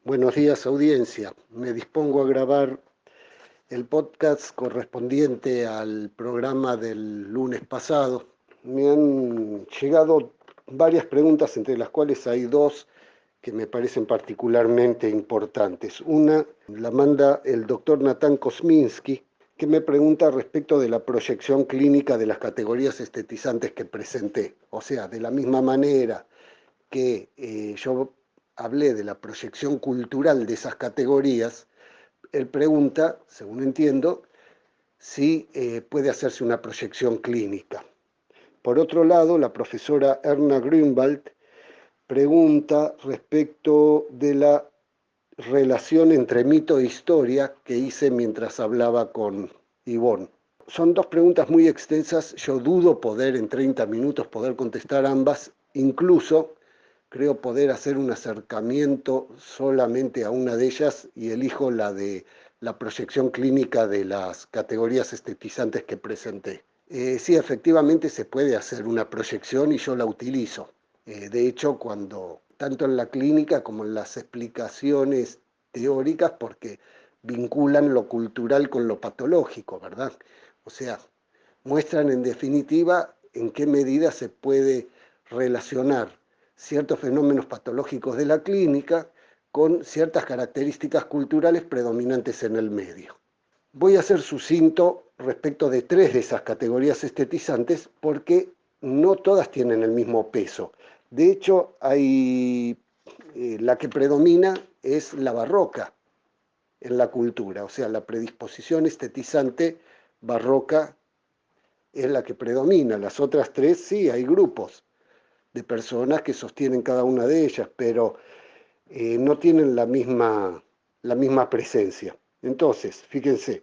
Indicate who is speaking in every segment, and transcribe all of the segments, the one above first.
Speaker 1: Buenos días, audiencia. Me dispongo a grabar el podcast correspondiente al programa del lunes pasado. Me han llegado varias preguntas, entre las cuales hay dos que me parecen particularmente importantes. Una la manda el doctor Natán Kosminski, que me pregunta respecto de la proyección clínica de las categorías estetizantes que presenté. O sea, de la misma manera que yo hablé de la proyección cultural de esas categorías, él pregunta, según entiendo, si puede hacerse una proyección clínica. Por otro lado, la profesora Erna Grünwald pregunta respecto de la relación entre mito e historia que hice mientras hablaba con Ivonne. Son dos preguntas muy extensas, yo dudo poder en 30 minutos poder contestar ambas, incluso creo poder hacer un acercamiento solamente a una de ellas y elijo la de la proyección clínica de las categorías estetizantes que presenté. Sí, efectivamente se puede hacer una proyección y yo la utilizo. De hecho, tanto en la clínica como en las explicaciones teóricas, porque vinculan lo cultural con lo patológico, ¿verdad? O sea, muestran en definitiva en qué medida se puede relacionar ciertos fenómenos patológicos de la clínica con ciertas características culturales predominantes en el medio. Voy a ser sucinto respecto de tres de esas categorías estetizantes porque no todas tienen el mismo peso. De hecho, la que predomina es la barroca en la cultura, o sea, la predisposición estetizante barroca es la que predomina. Las otras tres, sí, hay grupos de personas que sostienen cada una de ellas, pero no tienen la misma presencia. Entonces, fíjense,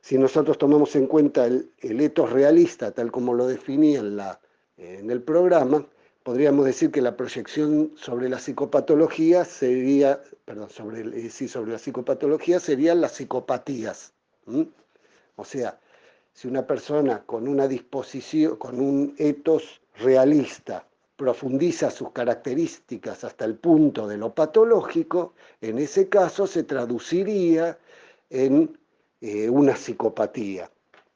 Speaker 1: si nosotros tomamos en cuenta el etos realista, tal como lo definí en el programa, podríamos decir que la proyección sobre la psicopatología sería, perdón, sobre la psicopatología serían las psicopatías. ¿Mm? O sea, si una persona con una disposición, con un etos realista, profundiza sus características hasta el punto de lo patológico, en ese caso se traduciría en una psicopatía.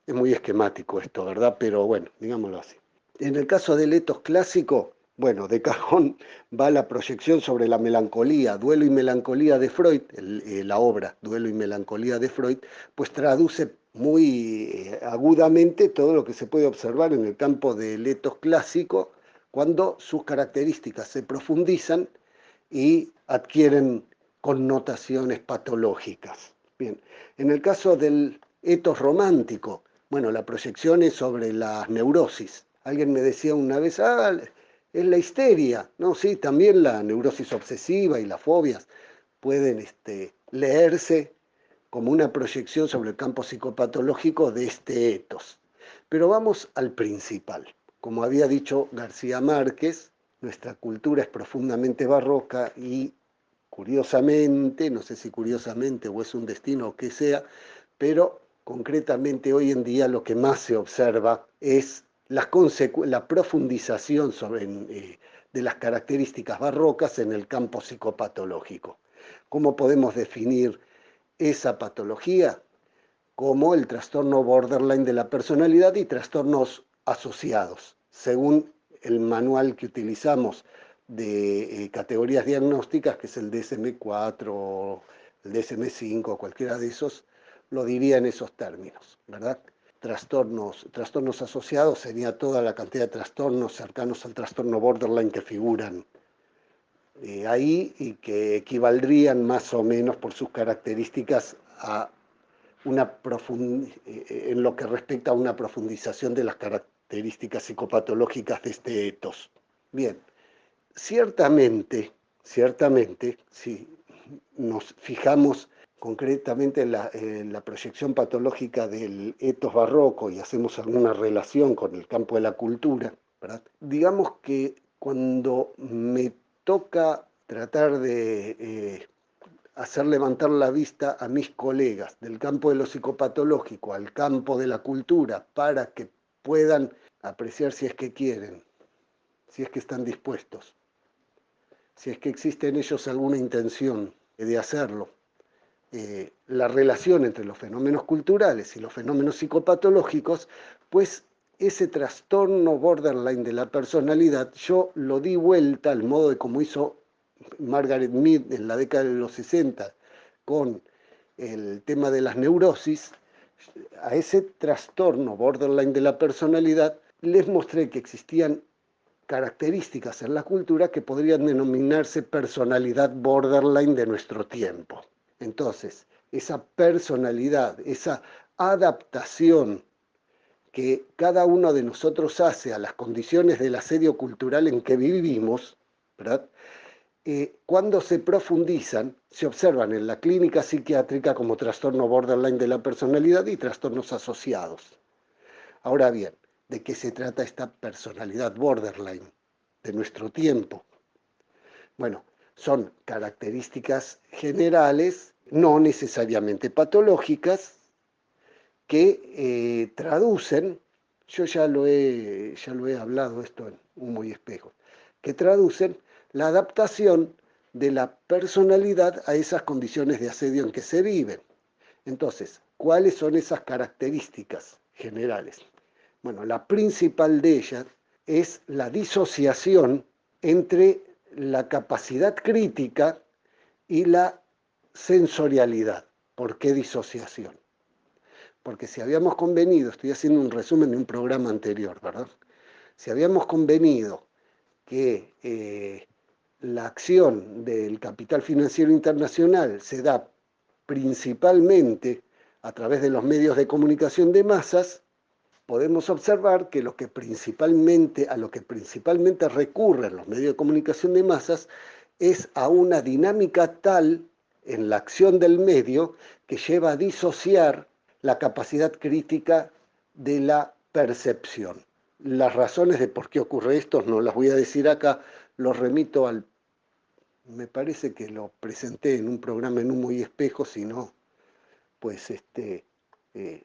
Speaker 1: Es muy esquemático esto, ¿verdad? Pero bueno, digámoslo así. En el caso del etos clásico, bueno, de cajón va la proyección sobre la melancolía, Duelo y Melancolía de Freud, la obra Duelo y Melancolía de Freud, pues traduce muy agudamente todo lo que se puede observar en el campo del etos clásico cuando sus características se profundizan y adquieren connotaciones patológicas. Bien, en el caso del etos romántico, bueno, la proyección es sobre las neurosis. Alguien me decía una vez, es la histeria. No, sí, también la neurosis obsesiva y las fobias pueden leerse como una proyección sobre el campo psicopatológico de este etos. Pero vamos al principal. Como había dicho García Márquez, nuestra cultura es profundamente barroca y curiosamente, no sé si curiosamente o es un destino o qué sea, pero concretamente hoy en día lo que más se observa es la profundización de las características barrocas en el campo psicopatológico. ¿Cómo podemos definir esa patología? Como el trastorno borderline de la personalidad y trastornos asociados, según el manual que utilizamos de categorías diagnósticas, que es el DSM-4, el DSM-5, cualquiera de esos, lo diría en esos términos, ¿verdad? Trastornos asociados sería toda la cantidad de trastornos cercanos al trastorno borderline que figuran ahí y que equivaldrían más o menos por sus características a en lo que respecta a una profundización de las características psicopatológicas de este etos. Bien, ciertamente, si nos fijamos concretamente en la proyección patológica del etos barroco y hacemos alguna relación con el campo de la cultura, ¿verdad? Digamos que cuando me toca tratar de hacer levantar la vista a mis colegas del campo de lo psicopatológico al campo de la cultura para que puedan apreciar si es que quieren, si es que están dispuestos, si es que existe en ellos alguna intención de hacerlo, la relación entre los fenómenos culturales y los fenómenos psicopatológicos, pues ese trastorno borderline de la personalidad yo lo di vuelta al modo de como hizo Margaret Mead en la década de los 60 con el tema de las neurosis. A ese trastorno borderline de la personalidad les mostré que existían características en la cultura que podrían denominarse personalidad borderline de nuestro tiempo. Entonces, esa personalidad, esa adaptación que cada uno de nosotros hace a las condiciones del asedio cultural en que vivimos, ¿verdad? Cuando se profundizan, se observan en la clínica psiquiátrica como trastorno borderline de la personalidad y trastornos asociados. Ahora bien, ¿de qué se trata esta personalidad borderline de nuestro tiempo? Bueno, son características generales, no necesariamente patológicas, que traducen, yo ya lo he hablado esto en Humo y Espejo, que traducen la adaptación de la personalidad a esas condiciones de asedio en que se viven. Entonces, ¿cuáles son esas características generales? Bueno, la principal de ellas es la disociación entre la capacidad crítica y la sensorialidad. ¿Por qué disociación? Porque si habíamos convenido, estoy haciendo un resumen de un programa anterior, ¿verdad? Si habíamos convenido que la acción del capital financiero internacional se da principalmente a través de los medios de comunicación de masas, podemos observar que a lo que principalmente recurren los medios de comunicación de masas es a una dinámica tal en la acción del medio que lleva a disociar la capacidad crítica de la percepción. Las razones de por qué ocurre esto no las voy a decir acá, los remito me parece que lo presenté en un programa en Humo y Espejo, si no, pues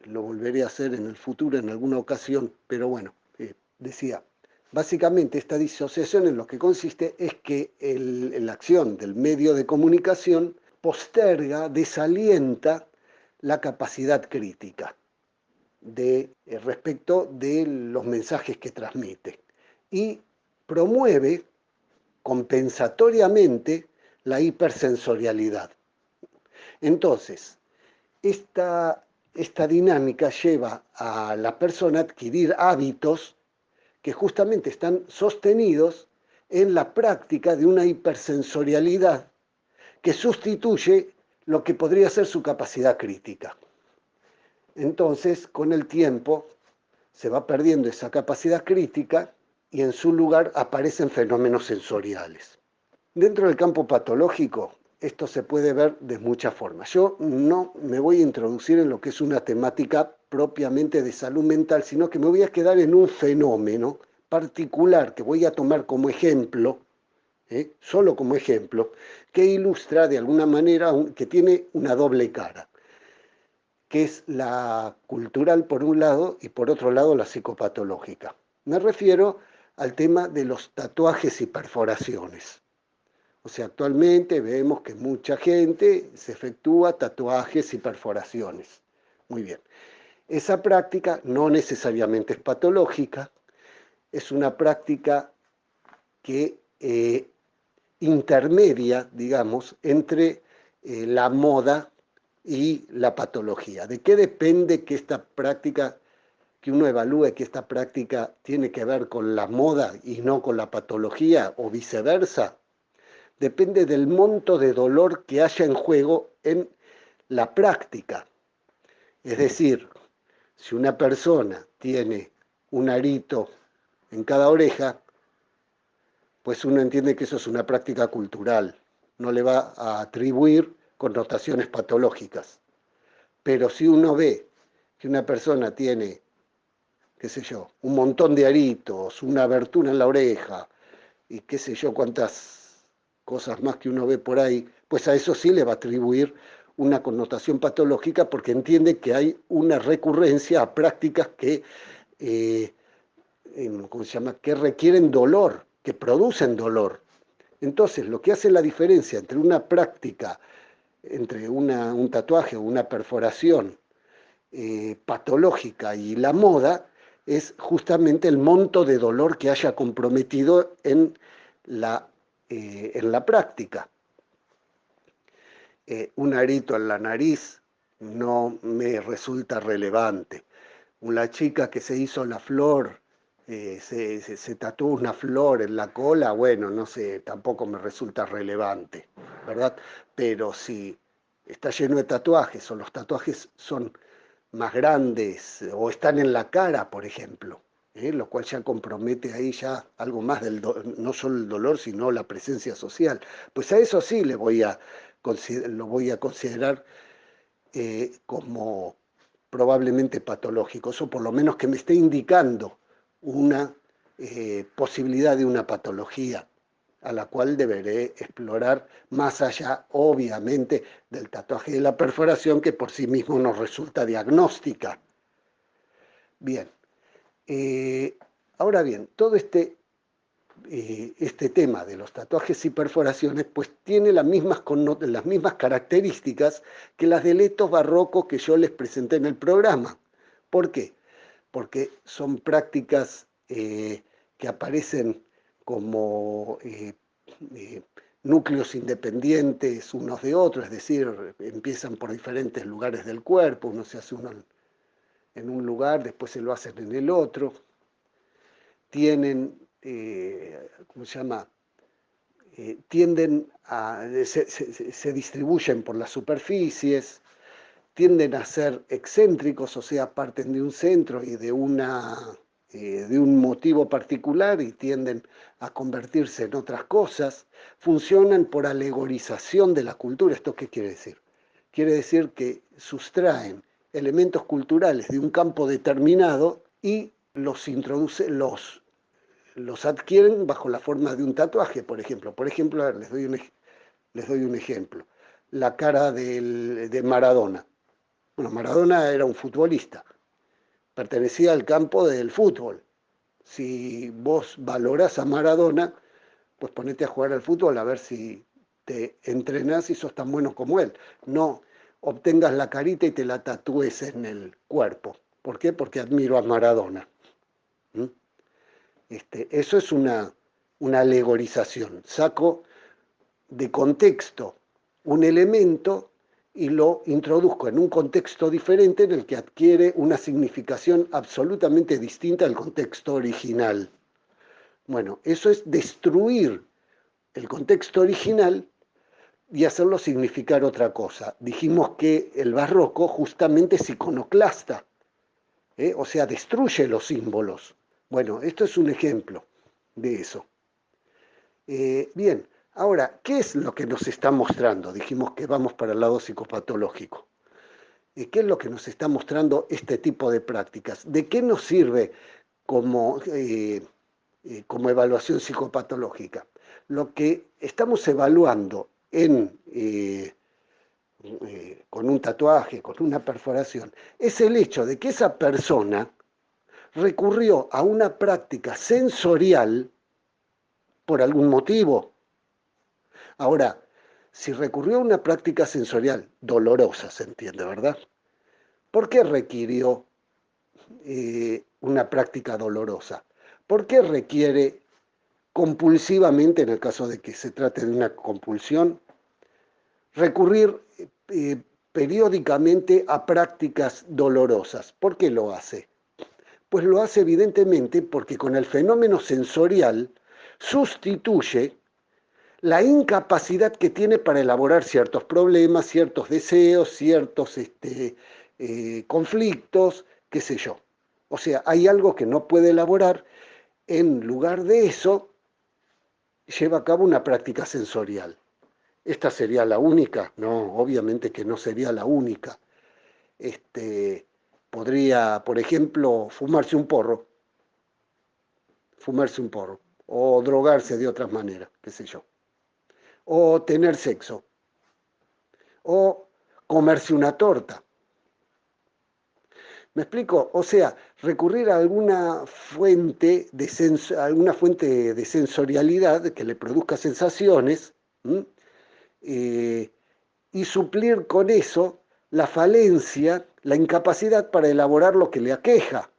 Speaker 1: lo volveré a hacer en el futuro en alguna ocasión, pero bueno, decía, básicamente esta disociación en lo que consiste es que la acción del medio de comunicación posterga, desalienta la capacidad crítica respecto de los mensajes que transmite y promueve compensatoriamente la hipersensorialidad. Entonces, esta dinámica lleva a la persona a adquirir hábitos que justamente están sostenidos en la práctica de una hipersensorialidad que sustituye lo que podría ser su capacidad crítica. Entonces, con el tiempo, se va perdiendo esa capacidad crítica y en su lugar aparecen fenómenos sensoriales. Dentro del campo patológico, esto se puede ver de muchas formas. Yo no me voy a introducir en lo que es una temática propiamente de salud mental, sino que me voy a quedar en un fenómeno particular que voy a tomar como ejemplo, solo como ejemplo, que ilustra de alguna manera que tiene una doble cara, que es la cultural por un lado y por otro lado la psicopatológica. Me refiero al tema de los tatuajes y perforaciones. O sea, actualmente vemos que mucha gente se efectúa tatuajes y perforaciones. Muy bien. Esa práctica no necesariamente es patológica, es una práctica que intermedia, digamos, entre la moda y la patología. ¿De qué depende que esta práctica, que uno evalúe que esta práctica tiene que ver con la moda y no con la patología o viceversa? Depende del monto de dolor que haya en juego en la práctica. Es decir, si una persona tiene un arito en cada oreja, pues uno entiende que eso es una práctica cultural, no le va a atribuir connotaciones patológicas. Pero si uno ve que una persona tiene, qué sé yo, un montón de aritos, una abertura en la oreja y qué sé yo cuántas cosas más que uno ve por ahí, pues a eso sí le va a atribuir una connotación patológica porque entiende que hay una recurrencia a prácticas que, ¿cómo se llama?, que requieren dolor, que producen dolor. Entonces, lo que hace la diferencia entre una práctica entre un tatuaje o una perforación patológica y la moda es justamente el monto de dolor que haya comprometido en la práctica. Un arito en la nariz no me resulta relevante. Una chica que se hizo la flor, se tatuó una flor en la cola, bueno, no sé, tampoco me resulta relevante, ¿verdad? Pero si está lleno de tatuajes o los tatuajes son más grandes o están en la cara, por ejemplo, lo cual ya compromete ahí ya algo más no solo el dolor, sino la presencia social. Pues a eso sí lo voy a considerar como probablemente patológicos, o por lo menos que me esté indicando una posibilidad de una patología a la cual deberé explorar más allá, obviamente, del tatuaje de la perforación, que por sí mismo nos resulta diagnóstica. Bien, eh, ahora bien, todo este tema de los tatuajes y perforaciones, pues tiene las mismas características que las de letos barrocos que yo les presenté en el programa. ¿Por qué? Porque son prácticas que aparecen como eh, núcleos independientes unos de otros, es decir, empiezan por diferentes lugares del cuerpo, uno se hace uno en un lugar, después se lo hacen en el otro, tienen, ¿cómo se llama? Tienden se distribuyen por las superficies, tienden a ser excéntricos, o sea, parten de un centro y de un motivo particular y tienden a convertirse en otras cosas, funcionan por alegorización de la cultura. ¿Esto qué quiere decir? Quiere decir que sustraen elementos culturales de un campo determinado y los adquieren bajo la forma de un tatuaje, por ejemplo. Por ejemplo, a ver, les doy un ejemplo. La cara de Maradona. Bueno, Maradona era un futbolista, pertenecía al campo del fútbol. Si vos valorás a Maradona, pues ponete a jugar al fútbol a ver si te entrenás y sos tan bueno como él. No obtengas la carita y te la tatúes en el cuerpo. ¿Por qué? Porque admiro a Maradona. ¿Mm? Eso es una alegorización. Saco de contexto un elemento y lo introduzco en un contexto diferente en el que adquiere una significación absolutamente distinta al contexto original. Bueno, eso es destruir el contexto original y hacerlo significar otra cosa. Dijimos que el barroco justamente es iconoclasta, o sea, destruye los símbolos. Bueno, esto es un ejemplo de eso. Bien, ahora, ¿qué es lo que nos está mostrando? Dijimos que vamos para el lado psicopatológico. ¿Qué es lo que nos está mostrando este tipo de prácticas? ¿De qué nos sirve como evaluación psicopatológica? Lo que estamos evaluando con un tatuaje, con una perforación, es el hecho de que esa persona recurrió a una práctica sensorial por algún motivo. Ahora, si recurrió a una práctica sensorial dolorosa, se entiende, ¿verdad? ¿Por qué requirió una práctica dolorosa? ¿Por qué requiere compulsivamente, en el caso de que se trate de una compulsión, recurrir periódicamente a prácticas dolorosas? ¿Por qué lo hace? Pues lo hace evidentemente porque con el fenómeno sensorial sustituye la incapacidad que tiene para elaborar ciertos problemas, ciertos deseos, ciertos conflictos, qué sé yo. O sea, hay algo que no puede elaborar, en lugar de eso, lleva a cabo una práctica sensorial. ¿Esta sería la única? No, obviamente que no sería la única. Podría, por ejemplo, fumarse un porro, o drogarse de otras maneras, qué sé yo, o tener sexo, o comerse una torta. ¿Me explico? O sea, recurrir a alguna fuente de sensorialidad que le produzca sensaciones, y suplir con eso la falencia, la incapacidad para elaborar lo que le aqueja.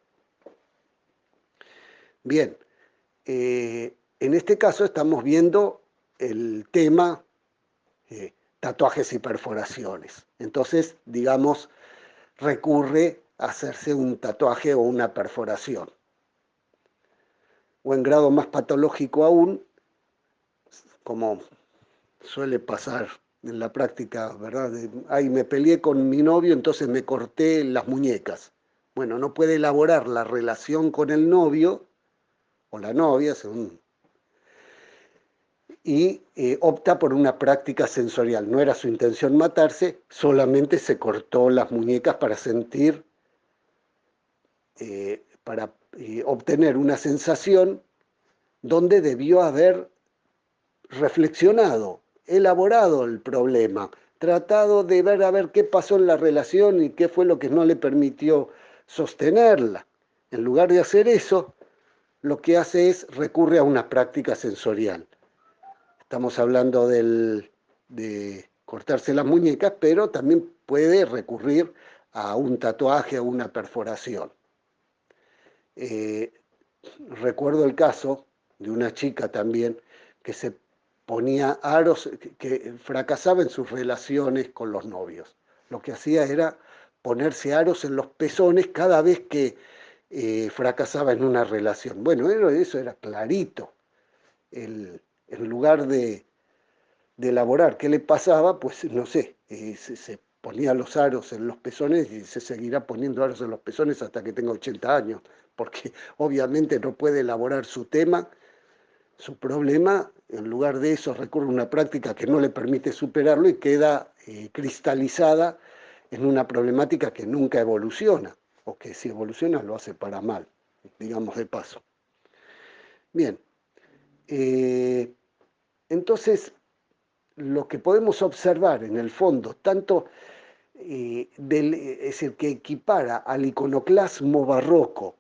Speaker 1: Bien, en este caso estamos viendo el tema tatuajes y perforaciones. Entonces, digamos, recurre a hacerse un tatuaje o una perforación. O en grado más patológico aún, como suele pasar en la práctica, ¿verdad? Ay, me peleé con mi novio, entonces me corté las muñecas. Bueno, no puede elaborar la relación con el novio o la novia, según, y opta por una práctica sensorial. No era su intención matarse, solamente se cortó las muñecas para sentir, para obtener una sensación donde debió haber reflexionado, elaborado el problema, tratado de ver a ver qué pasó en la relación y qué fue lo que no le permitió sostenerla. En lugar de hacer eso, lo que hace es recurre a una práctica sensorial. Estamos hablando de cortarse las muñecas, pero también puede recurrir a un tatuaje o una perforación. Recuerdo el caso de una chica también que se ponía aros, que fracasaba en sus relaciones con los novios. Lo que hacía era ponerse aros en los pezones cada vez que fracasaba en una relación. Bueno, eso era clarito. En lugar de elaborar qué le pasaba, pues no sé, se ponía los aros en los pezones y se seguirá poniendo aros en los pezones hasta que tenga 80 años, porque obviamente no puede elaborar su tema, su problema. En lugar de eso recurre a una práctica que no le permite superarlo y queda cristalizada en una problemática que nunca evoluciona, o que si evoluciona lo hace para mal, digamos de paso. Bien, entonces lo que podemos observar en el fondo, tanto es decir, que equipara al iconoclasmo barroco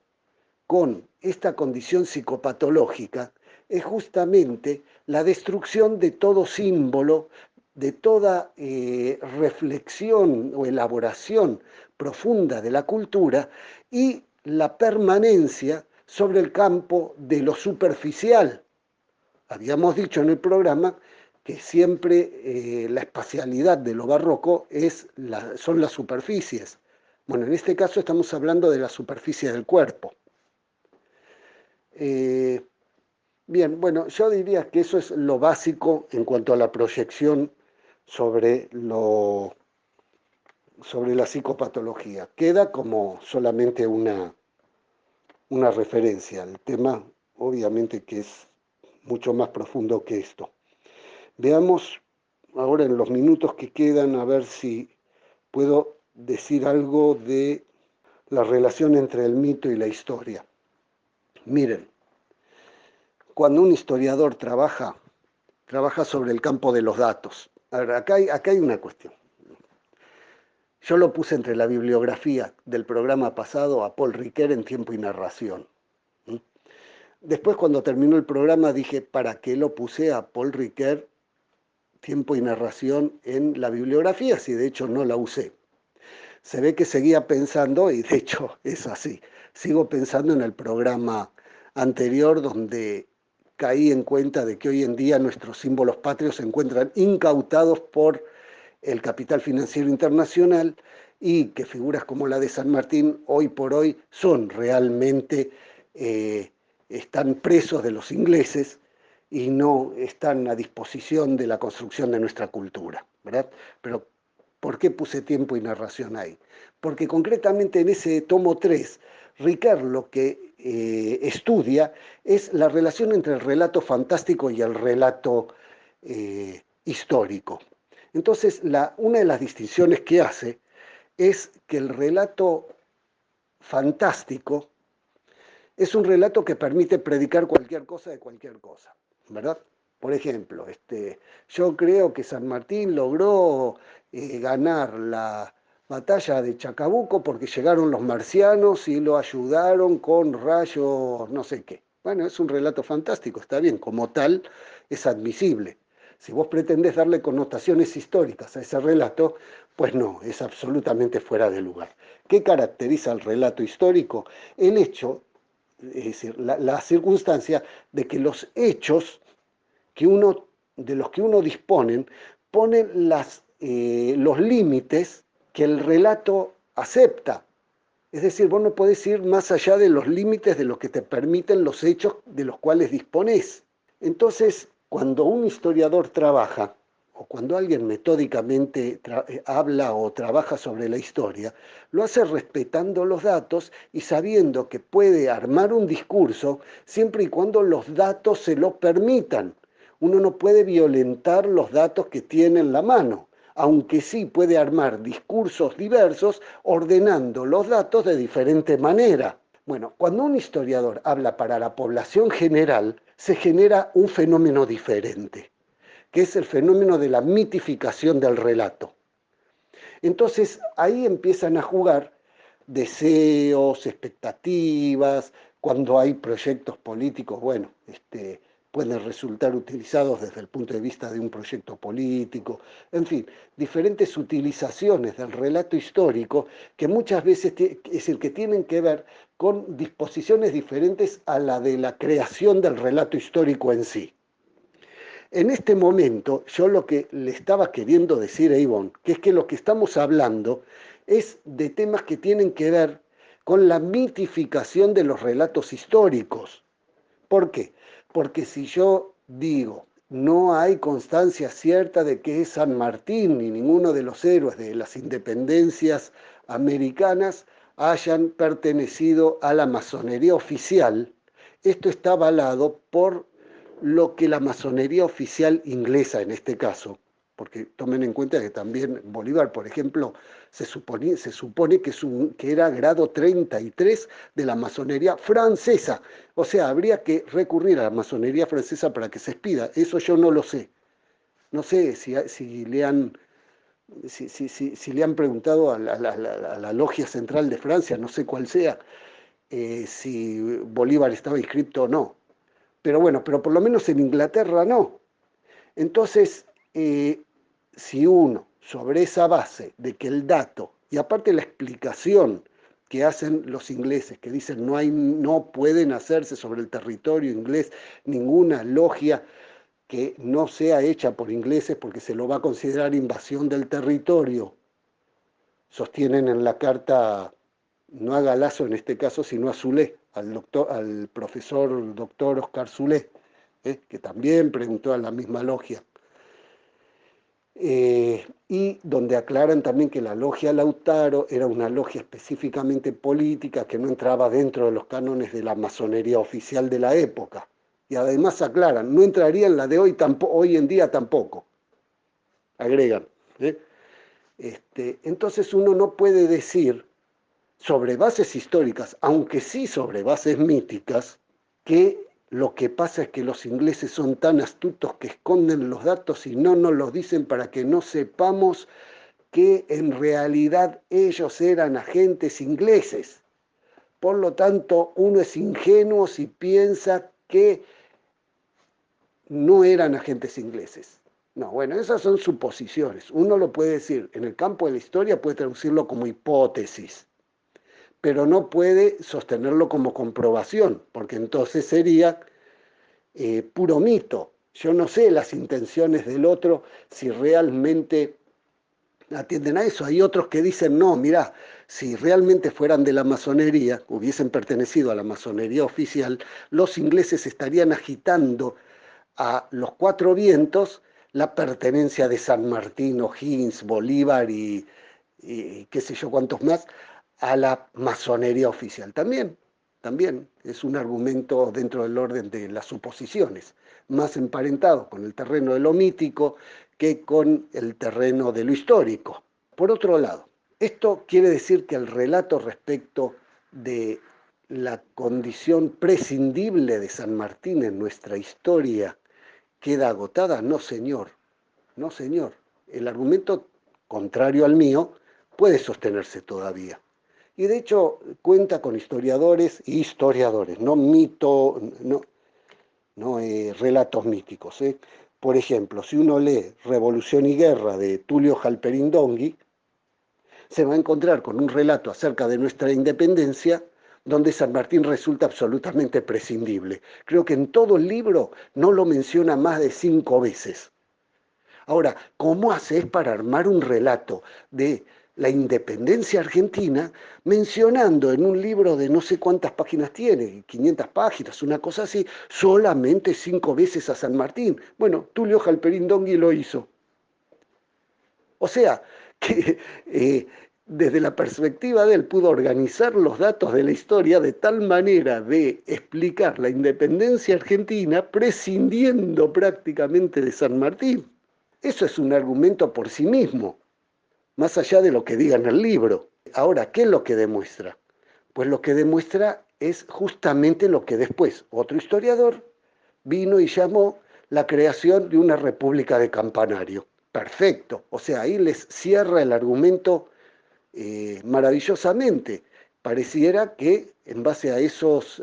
Speaker 1: con esta condición psicopatológica, es justamente la destrucción de todo símbolo, de toda reflexión o elaboración profunda de la cultura y la permanencia sobre el campo de lo superficial. Habíamos dicho en el programa que siempre la espacialidad de lo barroco son las superficies. Bueno, en este caso estamos hablando de la superficie del cuerpo. Bien, bueno, yo diría que eso es lo básico en cuanto a la proyección sobre, sobre la psicopatología. Queda como solamente una referencia. El tema, obviamente, que es mucho más profundo que esto. Veamos ahora en los minutos que quedan a ver si puedo decir algo de la relación entre el mito y la historia. Miren, cuando un historiador trabaja sobre el campo de los datos. A ver, acá hay una cuestión. Yo lo puse entre la bibliografía del programa pasado a Paul Ricoeur en Tiempo y Narración. Después, cuando terminó el programa, dije, ¿para qué lo puse a Paul Ricoeur, Tiempo y Narración, en la bibliografía? Si de hecho no la usé. Se ve que seguía pensando, y de hecho es así, sigo pensando en el programa anterior donde caí en cuenta de que hoy en día nuestros símbolos patrios se encuentran incautados por el capital financiero internacional y que figuras como la de San Martín hoy por hoy son realmente, están presos de los ingleses y no están a disposición de la construcción de nuestra cultura, ¿verdad? Pero ¿por qué puse tiempo y narración ahí? Porque concretamente en ese tomo 3, Ricard lo que estudia es la relación entre el relato fantástico y el relato histórico. Entonces, una de las distinciones que hace es que el relato fantástico es un relato que permite predicar cualquier cosa de cualquier cosa, ¿verdad? Por ejemplo, yo creo que San Martín logró ganar la batalla de Chacabuco porque llegaron los marcianos y lo ayudaron con rayos no sé qué. Bueno, es un relato fantástico, está bien, como tal es admisible. Si vos pretendés darle connotaciones históricas a ese relato, pues no, es absolutamente fuera de lugar. ¿Qué caracteriza al relato histórico? El hecho, es decir, la circunstancia de que los hechos de los que uno dispone ponen los límites que el relato acepta. Es decir, vos no podés ir más allá de los límites de lo que te permiten los hechos de los cuales disponés. Entonces, cuando un historiador trabaja, o cuando alguien metódicamente habla o trabaja sobre la historia, lo hace respetando los datos y sabiendo que puede armar un discurso siempre y cuando los datos se lo permitan. Uno no puede violentar los datos que tiene en la mano, aunque sí puede armar discursos diversos ordenando los datos de diferente manera. Bueno, cuando un historiador habla para la población general, se genera un fenómeno diferente, que es el fenómeno de la mitificación del relato. Entonces ahí empiezan a jugar deseos, expectativas, cuando hay proyectos políticos, bueno, pueden resultar utilizados desde el punto de vista de un proyecto político, en fin, diferentes utilizaciones del relato histórico que muchas veces es decir, que tienen que ver con disposiciones diferentes a la de la creación del relato histórico en sí. En este momento, yo lo que le estaba queriendo decir a Ivonne, que es que lo que estamos hablando es de temas que tienen que ver con la mitificación de los relatos históricos. ¿Por qué? Porque si yo digo, no hay constancia cierta de que San Martín ni ninguno de los héroes de las independencias americanas hayan pertenecido a la masonería oficial, esto está avalado por lo que la masonería oficial inglesa en este caso, porque tomen en cuenta que también Bolívar, por ejemplo, se supone que era grado 33 de la masonería francesa. O sea, habría que recurrir a la masonería francesa para que se expida. Eso yo no lo sé. No sé si le han preguntado a la logia central de Francia, no sé cuál sea, si Bolívar estaba inscripto o no. Pero bueno, pero por lo menos en Inglaterra no. Entonces, si uno, sobre esa base de que el dato, y aparte la explicación que hacen los ingleses, que dicen no pueden hacerse sobre el territorio inglés ninguna logia que no sea hecha por ingleses porque se lo va a considerar invasión del territorio, sostienen en la carta, no a Galazo en este caso, sino a Zulé, al profesor doctor Oscar Zulé, que también preguntó a la misma logia. Y donde aclaran también que la logia Lautaro era una logia específicamente política que no entraba dentro de los cánones de la masonería oficial de la época. Y además aclaran, no entraría en la de hoy en día tampoco, agregan. Entonces uno no puede decir sobre bases históricas, aunque sí sobre bases míticas, que lo que pasa es que los ingleses son tan astutos que esconden los datos y no nos los dicen para que no sepamos que en realidad ellos eran agentes ingleses. Por lo tanto, uno es ingenuo si piensa que no eran agentes ingleses. No, bueno, esas son suposiciones. Uno lo puede decir, en el campo de la historia puede traducirlo como hipótesis, pero no puede sostenerlo como comprobación, porque entonces sería puro mito. Yo no sé las intenciones del otro si realmente atienden a eso. Hay otros que dicen, no, mirá, si realmente fueran de la masonería, hubiesen pertenecido a la masonería oficial, los ingleses estarían agitando a los cuatro vientos la pertenencia de San Martín, O'Higgins, Bolívar y qué sé yo cuántos más, a la masonería oficial. También es un argumento dentro del orden de las suposiciones, más emparentado con el terreno de lo mítico que con el terreno de lo histórico. Por otro lado, esto quiere decir que el relato respecto de la condición prescindible de San Martín en nuestra historia queda agotada. No, señor, no, señor. El argumento contrario al mío puede sostenerse todavía. Y de hecho cuenta con historiadores, no relatos míticos, Por ejemplo, si uno lee Revolución y Guerra de Tulio Halperin Dongui, se va a encontrar con un relato acerca de nuestra independencia donde San Martín resulta absolutamente prescindible. Creo que en todo el libro no lo menciona más de 5 veces. Ahora, ¿cómo haces para armar un relato de la independencia argentina mencionando en un libro de no sé cuántas páginas tiene, 500 páginas, una cosa así, solamente 5 veces a San Martín? Bueno, Tulio Halperin Dongui lo hizo. O sea, que desde la perspectiva de él pudo organizar los datos de la historia de tal manera de explicar la independencia argentina prescindiendo prácticamente de San Martín. Eso es un argumento por sí mismo, más allá de lo que diga en el libro. Ahora, ¿qué es lo que demuestra? Pues lo que demuestra es justamente lo que después otro historiador vino y llamó la creación de una república de campanario. Perfecto, o sea, ahí les cierra el argumento maravillosamente. Pareciera que en base a esos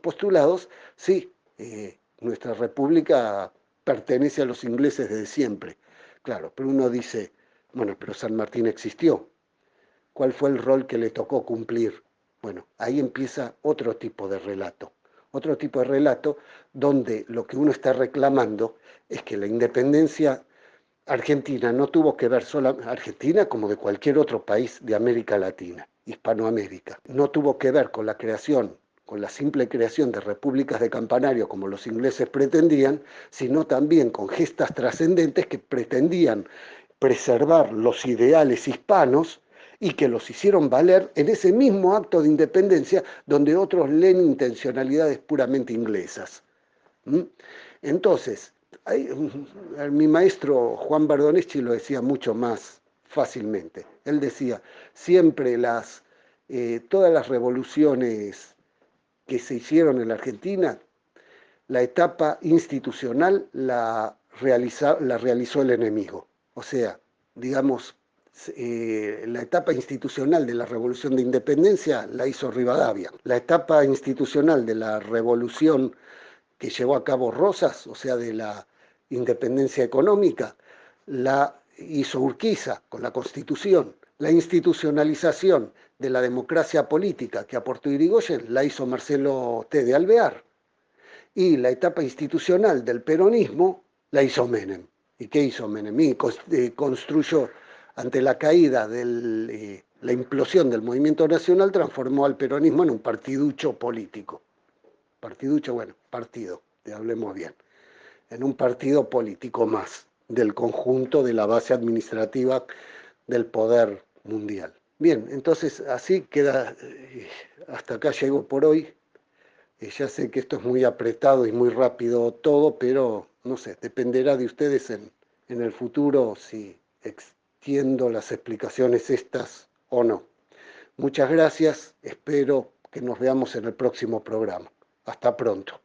Speaker 1: postulados, sí, nuestra república pertenece a los ingleses desde siempre. Claro, pero uno dice, bueno, pero San Martín existió. ¿Cuál fue el rol que le tocó cumplir? Bueno, ahí empieza otro tipo de relato. Otro tipo de relato donde lo que uno está reclamando es que la independencia Argentina no tuvo que ver solo, Argentina como de cualquier otro país de América Latina, Hispanoamérica, no tuvo que ver con la creación, con la simple creación de repúblicas de campanario como los ingleses pretendían, sino también con gestas trascendentes que pretendían preservar los ideales hispanos y que los hicieron valer en ese mismo acto de independencia donde otros leen intencionalidades puramente inglesas. ¿Mm? Entonces, mi maestro Juan Bardonecci lo decía mucho más fácilmente. Él decía, siempre todas las revoluciones que se hicieron en la Argentina, la etapa institucional la realizó el enemigo. O sea, digamos, la etapa institucional de la Revolución de Independencia la hizo Rivadavia. La etapa institucional de la Revolución que llevó a cabo Rosas, o sea, de la independencia económica, la hizo Urquiza con la Constitución. La institucionalización de la democracia política que aportó Irigoyen la hizo Marcelo T. de Alvear. Y la etapa institucional del peronismo la hizo Menem. ¿Y qué hizo Menem? Y construyó, ante la caída de la implosión del movimiento nacional, transformó al peronismo en un partiducho político. Partiducho, bueno, partido, hablemos bien, en un partido político más del conjunto de la base administrativa del poder mundial. Bien, entonces así queda, hasta acá llego por hoy. Ya sé que esto es muy apretado y muy rápido todo, pero no sé, dependerá de ustedes en el futuro si extiendo las explicaciones estas o no. Muchas gracias, espero que nos veamos en el próximo programa. Hasta pronto.